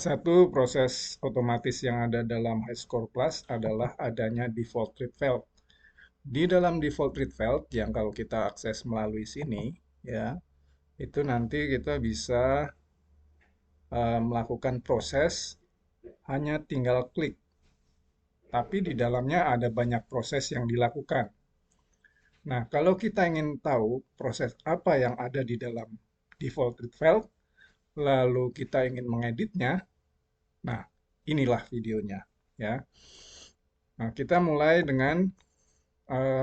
Salah satu proses otomatis yang ada dalam HiScore Plus adalah adanya default read field. Di dalam default read field yang kalau kita akses melalui sini, ya, itu nanti kita bisa melakukan proses hanya tinggal klik. Tapi di dalamnya ada banyak proses yang dilakukan. Nah, kalau kita ingin tahu proses apa yang ada di dalam default read field, lalu kita ingin mengeditnya, nah, inilah videonya, ya. Nah, kita mulai dengan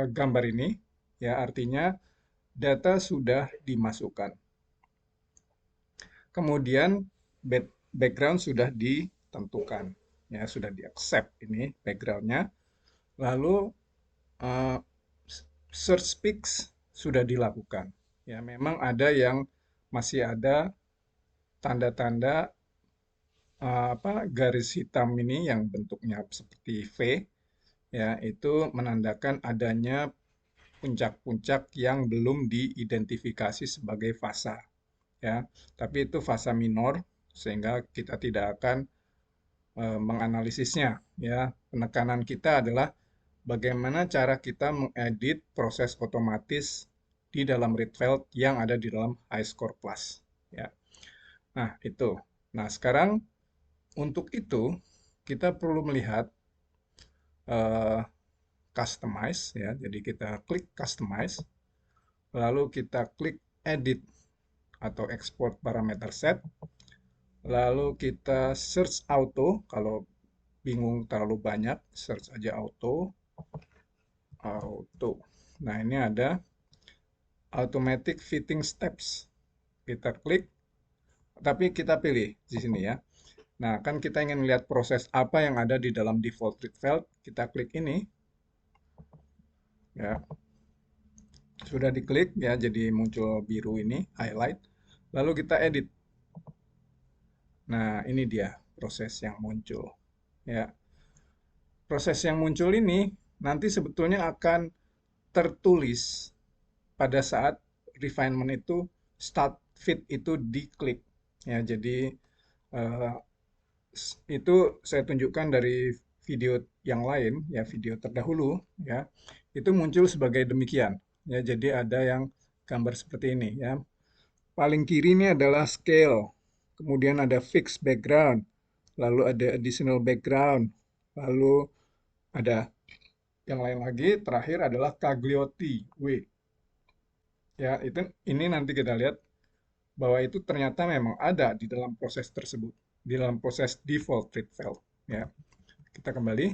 gambar ini, ya, artinya data sudah dimasukkan. Kemudian background sudah ditentukan, ya, sudah di-accept ini backgroundnya. Lalu eh, search speaks sudah dilakukan. Ya, memang ada yang masih ada tanda-tanda garis hitam ini yang bentuknya seperti V, ya, itu menandakan adanya puncak-puncak yang belum diidentifikasi sebagai fasa, ya. Tapi itu fasa minor sehingga kita tidak akan menganalisisnya, ya. Penekanan kita adalah bagaimana cara kita mengedit proses otomatis di dalam read field yang ada di dalam HiScore Plus, ya. Nah, itu. Nah, sekarang untuk itu kita perlu melihat eh, customize, ya. Jadi kita klik customize, lalu kita klik edit atau export parameter set, lalu kita search auto. Kalau bingung terlalu banyak, search aja auto. Nah, ini ada automatic fitting steps. Kita klik, tapi kita pilih di sini, ya. Nah, kan kita ingin melihat proses apa yang ada di dalam default read field. Kita klik ini, ya. Sudah diklik, ya, jadi muncul biru ini, highlight. Lalu kita edit. Nah, ini dia proses yang muncul, ya. Proses yang muncul ini nanti sebetulnya akan tertulis pada saat refinement itu start fit itu diklik, ya. Jadi eh, itu saya tunjukkan dari video yang lain, ya, video terdahulu, ya. Itu muncul sebagai demikian, ya. Jadi ada yang gambar seperti ini, ya. Paling kiri ini adalah scale, kemudian ada fixed background, lalu ada additional background, lalu ada yang lain lagi. Terakhir adalah Cagliotti W. Ya, itu ini nanti kita lihat bahwa itu ternyata memang ada di dalam proses tersebut, di dalam proses default read field. Ya, kita kembali.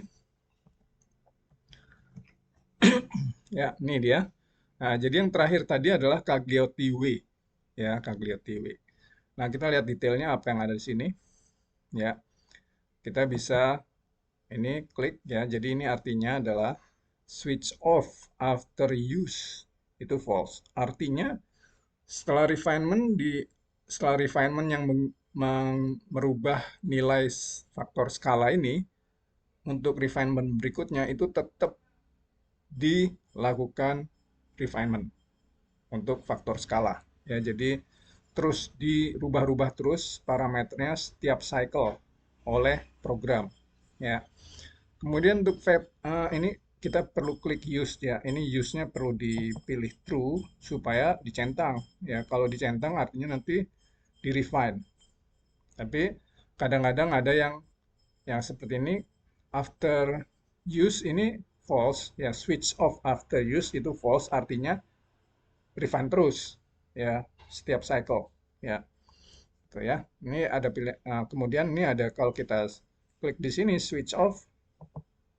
Ya, ini dia. Nah, jadi yang terakhir tadi adalah Cagliotti W. Ya, Cagliotti W. Nah, kita lihat detailnya apa yang ada di sini. Ya, kita bisa ini klik, ya. Jadi ini artinya adalah switch off after use itu false. Artinya setelah refinement yang merubah nilai faktor skala ini untuk refinement berikutnya itu tetap dilakukan refinement untuk faktor skala, ya. Jadi terus dirubah-rubah terus parameternya setiap cycle oleh program, ya. Kemudian untuk ini kita perlu klik use, ya. Ini use-nya perlu dipilih true supaya dicentang, ya. Kalau dicentang artinya nanti di refine. Tapi kadang-kadang ada yang seperti ini, after use ini false, ya. Switch off after use itu false, artinya refine terus, ya, setiap cycle, ya. Itu, ya. Ini ada kemudian ini ada kalau kita klik di sini switch off,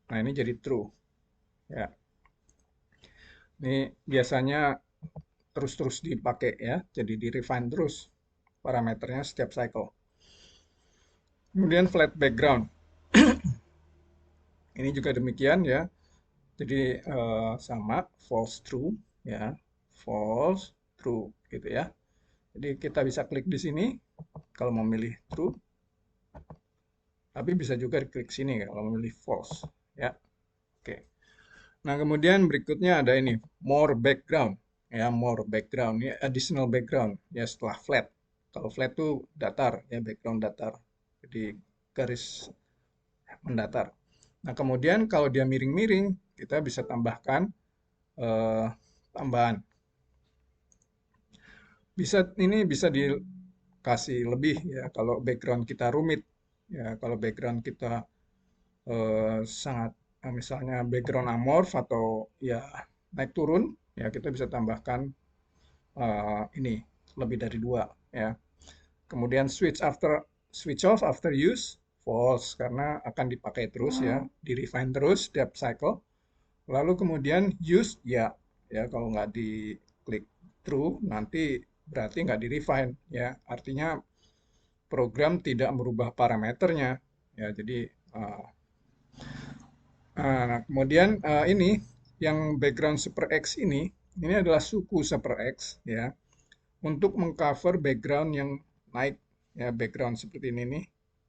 nah ini jadi true, ya. Ini biasanya terus-terus dipakai, ya. Jadi di refine terus parameternya setiap cycle. Kemudian flat background. Ini juga demikian, ya. Jadi sama false true, ya. False true gitu, ya. Jadi kita bisa klik di sini kalau memilih true. Tapi bisa juga diklik sini kalau memilih false, ya. Oke. Nah, kemudian berikutnya ada ini, more background. Ya, more background. Ini additional background, ya, setelah flat. Kalau flat tuh datar, ya, background datar. jadi garis mendatar. Nah, kemudian kalau dia miring-miring, kita bisa tambahkan tambahan. Ini bisa dikasih lebih ya kalau background kita rumit. Ya, kalau background kita sangat misalnya background amorph atau ya naik turun, ya kita bisa tambahkan ini lebih dari dua ya. Kemudian switch off after use false karena akan dipakai terus ya, di refine terus setiap cycle. Lalu kemudian use ya kalau nggak diklik true nanti berarti nggak di refine ya. Artinya program tidak merubah parameternya ya. Jadi nah, kemudian ini yang background super X ini adalah suku super X ya untuk mengcover background yang naik ya background seperti ini nih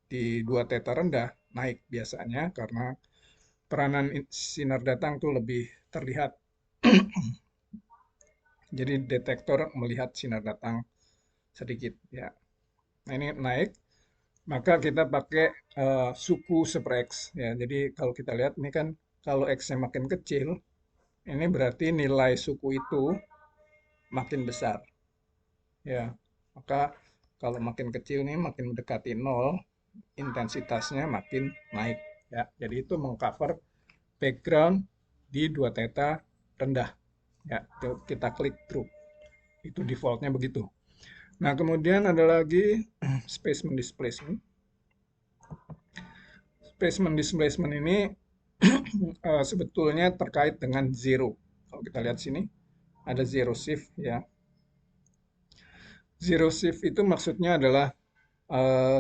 di 2 theta rendah naik biasanya karena peranan sinar datang tuh lebih terlihat. Jadi detektor melihat sinar datang sedikit ya. Nah, ini naik, maka kita pakai suku super X ya. Jadi kalau kita lihat ini kan kalau X-nya makin kecil, ini berarti nilai suku itu makin besar ya. Maka kalau makin kecil nih makin mendekati nol, intensitasnya makin naik ya. Jadi itu mengcover background di 2 theta rendah ya. Itu kita klik true. Itu defaultnya begitu. Nah, kemudian ada lagi spacement displacement. Spacement displacement ini sebetulnya terkait dengan zero. Kalau kita lihat sini, ada zero shift ya. Zero shift itu maksudnya adalah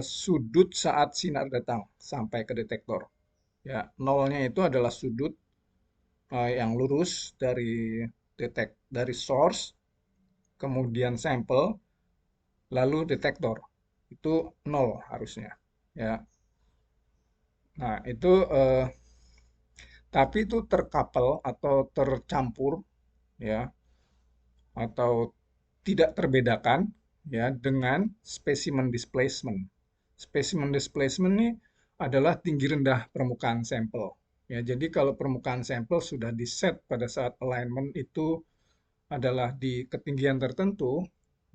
sudut saat sinar datang sampai ke detektor. Ya, nolnya itu adalah sudut yang lurus dari source, kemudian sampel, lalu detektor. Itu nol harusnya. Ya. Nah, itu tapi itu terkapel atau tercampur ya atau tidak terbedakan ya dengan specimen displacement. Specimen displacement ini adalah tinggi rendah permukaan sampel. Ya, jadi kalau permukaan sampel sudah di set pada saat alignment itu adalah di ketinggian tertentu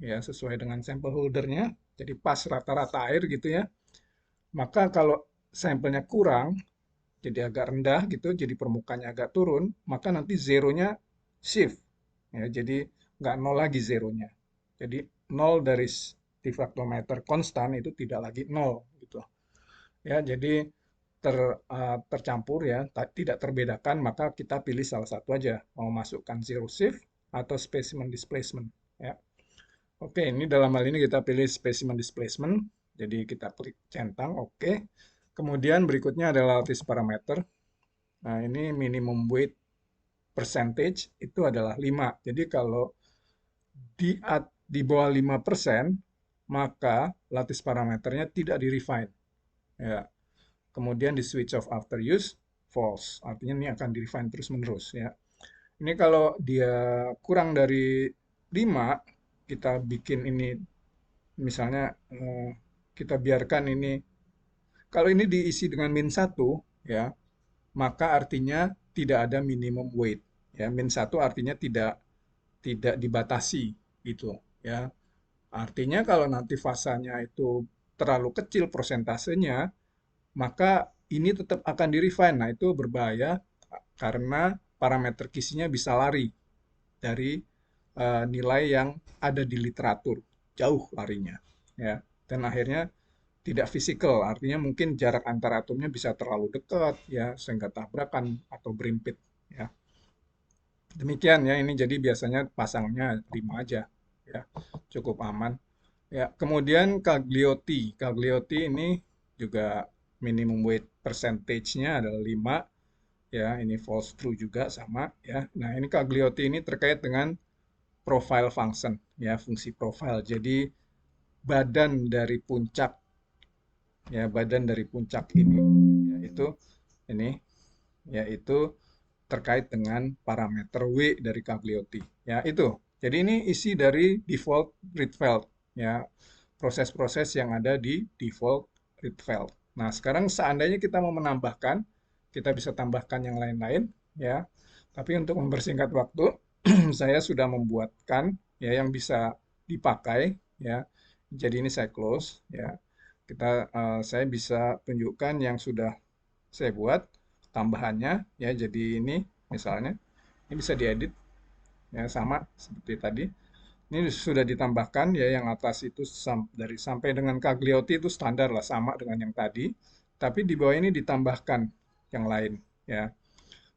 ya sesuai dengan sampel holdernya, jadi pas rata-rata air gitu ya. Maka kalau sampelnya kurang jadi agak rendah gitu, jadi permukaannya agak turun, maka nanti zeronya shift. Ya, jadi nggak nol lagi zeronya. Jadi nol dari diffractometer konstan itu tidak lagi nol gitu. Ya, jadi tercampur ya, tidak terbedakan, maka kita pilih salah satu aja, mau masukkan zero shift atau specimen displacement. Ya. Oke, ini dalam hal ini kita pilih specimen displacement, jadi kita klik centang, oke. Kemudian berikutnya adalah lattice parameter. Nah, ini minimum weight percentage itu adalah 5. Jadi kalau di bawah 5%, maka lattice parameternya tidak di-refine. Ya. Kemudian di switch off after use, false. Artinya ini akan di-refine terus-menerus. Ya. Ini kalau dia kurang dari 5, kita bikin ini, misalnya kita biarkan ini, kalau ini diisi dengan -1, ya, maka artinya tidak ada minimum weight. Ya, -1 artinya tidak dibatasi gitu ya. Artinya kalau nanti fasanya itu terlalu kecil persentasenya, maka ini tetap akan di-refine. Nah, itu berbahaya karena parameter kisinya bisa lari dari nilai yang ada di literatur, jauh larinya ya. Dan akhirnya tidak fisikal, artinya mungkin jarak antar atomnya bisa terlalu dekat ya sehingga tabrakan atau berimpit ya. Demikian ya ini jadi biasanya pasangnya 5 aja ya. Cukup aman. Ya, kemudian Cagliotti. Cagliotti ini juga minimum weight percentage-nya adalah 5 ya. Ini false true juga sama ya. Nah, ini Cagliotti ini terkait dengan profile function ya, fungsi profile. Jadi badan dari puncak ya badan dari puncak ini yaitu ini yaitu terkait dengan parameter W dari Cagliotti ya itu jadi ini isi dari default Rietveld ya proses-proses yang ada di default read file. Nah, sekarang seandainya kita mau menambahkan, kita bisa tambahkan yang lain-lain, ya. Tapi untuk mempersingkat waktu, saya sudah membuatkan ya yang bisa dipakai, ya. Jadi ini saya close, ya. Saya bisa tunjukkan yang sudah saya buat tambahannya, ya. Jadi ini misalnya, ini bisa diedit, ya sama seperti tadi. Ini sudah ditambahkan ya yang atas itu dari sampai dengan Cagliotti itu standar lah sama dengan yang tadi. Tapi di bawah ini ditambahkan yang lain ya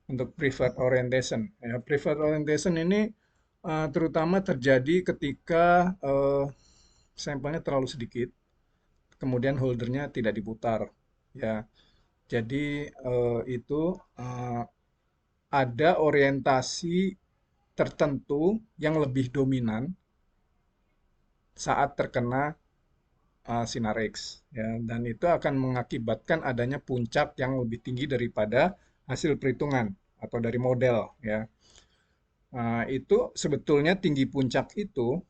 untuk preferred orientation. Ya, preferred orientation ini terutama terjadi ketika sampelnya terlalu sedikit, kemudian holdernya tidak diputar. Ya, jadi itu ada orientasi tertentu yang lebih dominan saat terkena sinar X ya dan itu akan mengakibatkan adanya puncak yang lebih tinggi daripada hasil perhitungan atau dari model ya. Itu sebetulnya tinggi puncak itu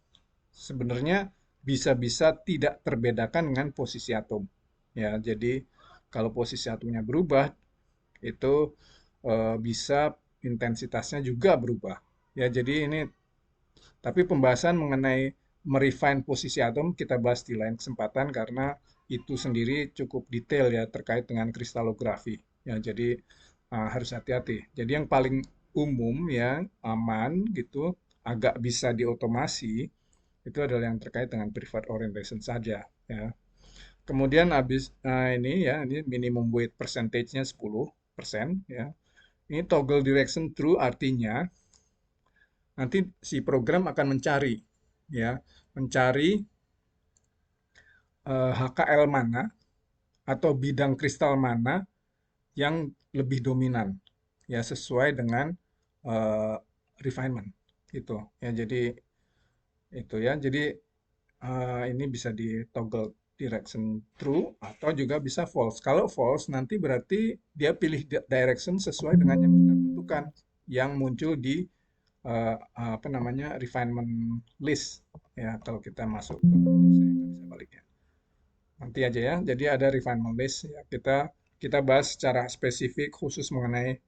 sebenarnya bisa-bisa tidak terbedakan dengan posisi atom ya. Jadi kalau posisi atomnya berubah itu bisa intensitasnya juga berubah ya. Jadi ini tapi pembahasan mengenai merefine posisi atom kita bahas di lain kesempatan karena itu sendiri cukup detail ya terkait dengan kristalografi. Ya, jadi harus hati-hati. Jadi yang paling umum ya aman gitu, agak bisa diotomasi itu adalah yang terkait dengan preferred orientation saja. Ya. Kemudian habis ini ya ini minimum weight percentage-nya 10% ya. Ini toggle direction true artinya nanti si program akan mencari ya, mencari HKL mana atau bidang kristal mana yang lebih dominan ya sesuai dengan eh, refinement gitu ya. Jadi itu ya. Jadi ini bisa di toggle direction true atau juga bisa false. Kalau false nanti berarti dia pilih direction sesuai dengan yang kita tentukan yang muncul di apa namanya refinement list ya kalau kita masuk ke ini saya nggak bisa baliknya nanti aja ya jadi ada refinement list ya kita bahas secara spesifik khusus mengenai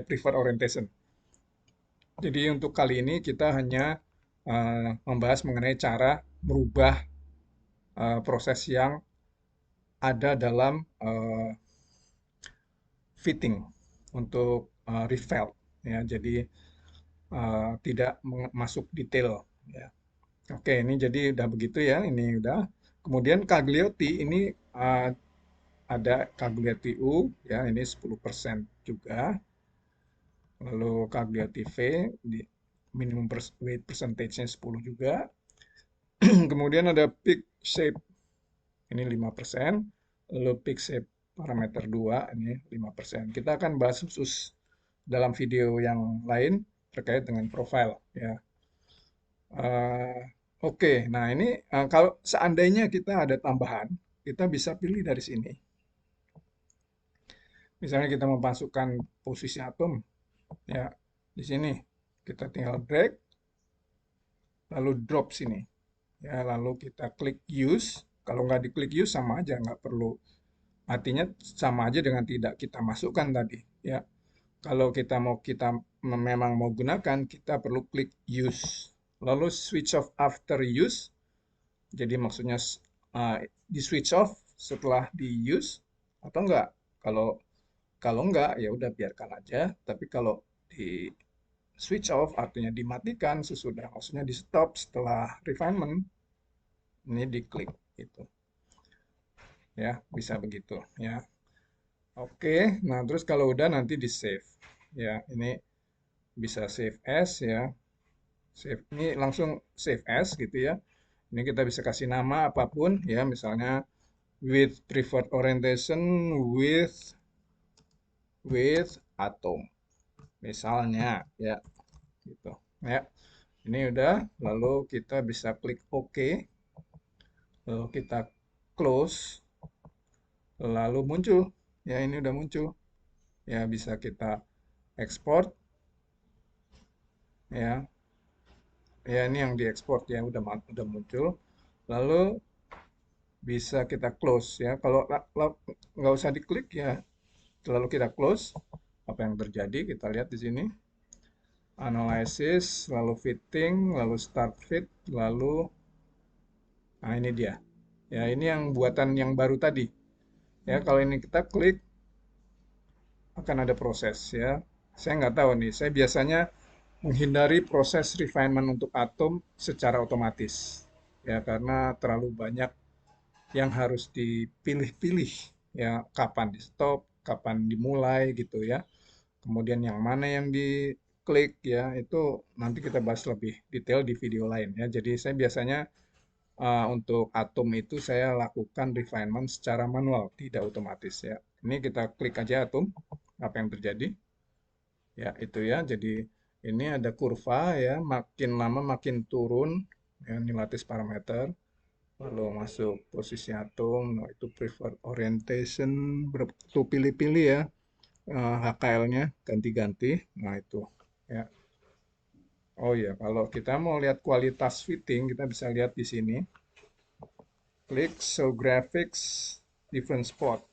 preferred orientation jadi untuk kali ini kita hanya membahas mengenai cara merubah proses yang ada dalam fitting untuk refill ya jadi tidak masuk detail ya. Oke, ini jadi udah begitu ya. Ini udah. Kemudian Cagliotti ini uh, ada Cagliotti U ya, ini 10% juga. Lalu Cagliotti V di minimum weight percentage-nya 10 juga. Kemudian ada peak shape ini 5%. Lalu peak shape parameter 2 ini 5%. Kita akan bahas khusus dalam video yang lain terkait dengan profile ya. Oke, nah ini kalau seandainya kita ada tambahan, kita bisa pilih dari sini. Misalnya kita memasukkan posisi atom, ya di sini kita tinggal drag, lalu drop sini, ya lalu kita klik use. Kalau nggak diklik use sama aja, nggak perlu. Artinya sama aja dengan tidak kita masukkan tadi, ya. Kalau kita memang mau gunakan, kita perlu klik use. Lalu switch off after use. Jadi maksudnya di switch off setelah di use atau enggak? Kalau kalau enggak ya udah biarkan aja. Tapi kalau di switch off artinya dimatikan sesudah, maksudnya di stop setelah refinement ini diklik itu ya bisa begitu ya. Oke, nah terus kalau udah nanti di save ya ini bisa save as ya. Save ini langsung save as gitu ya. Ini kita bisa kasih nama apapun ya, misalnya with preferred orientation with atom. Misalnya ya gitu. Ya. Ini udah, lalu kita bisa klik OK, lalu kita close, lalu muncul. Ya, ini udah muncul. Ya, bisa kita ekspor ya. Ya, ini yang diekspor ya udah muncul. Lalu bisa kita close ya. Kalau nggak usah diklik ya, lalu kita close, apa yang terjadi? Kita lihat di sini, analysis, lalu fitting, lalu start fit, lalu, nah ini dia. Ya, ini yang buatan yang baru tadi. Ya, kalau ini kita klik, akan ada proses ya. Saya nggak tahu nih, saya biasanya menghindari proses refinement untuk atom secara otomatis. Ya, karena terlalu banyak yang harus dipilih-pilih. Ya, kapan di stop, kapan dimulai gitu ya. Kemudian yang mana yang diklik ya, itu nanti kita bahas lebih detail di video lain ya. Jadi saya biasanya untuk atom itu saya lakukan refinement secara manual, tidak otomatis ya. Ini kita klik aja atom, apa yang terjadi? Ya, itu ya. Jadi ini ada kurva ya, makin lama makin turun ya, ini lattice parameter. Lalu masuk posisi atom, nah itu preferred orientation, tuh pilih-pilih ya, HKL-nya ganti-ganti. Nah, itu ya. Oh ya, kalau kita mau lihat kualitas fitting, kita bisa lihat di sini. Klik show graphics different spot.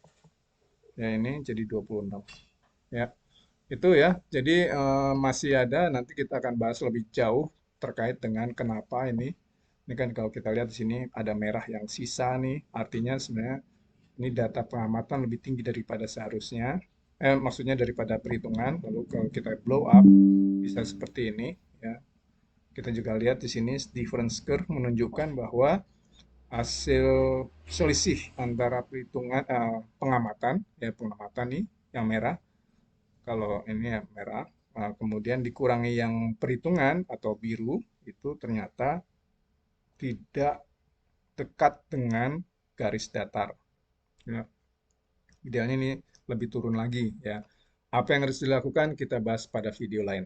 Ya, ini jadi 26. Ya, itu ya. Jadi masih ada, nanti kita akan bahas lebih jauh terkait dengan kenapa ini. Ini kan kalau kita lihat di sini ada merah yang sisa nih, artinya sebenarnya ini data pengamatan lebih tinggi daripada seharusnya. Maksudnya daripada perhitungan. Lalu kalau kita blow up, bisa seperti ini. Ya. Kita juga lihat di sini difference curve menunjukkan bahwa hasil selisih antara perhitungan pengamatan, ya pengamatan nih yang merah, kalau ini yang merah, kemudian dikurangi yang perhitungan atau biru, itu ternyata tidak dekat dengan garis datar. Ya. Idealnya ini lebih turun lagi ya. Apa yang harus dilakukan kita bahas pada video lain.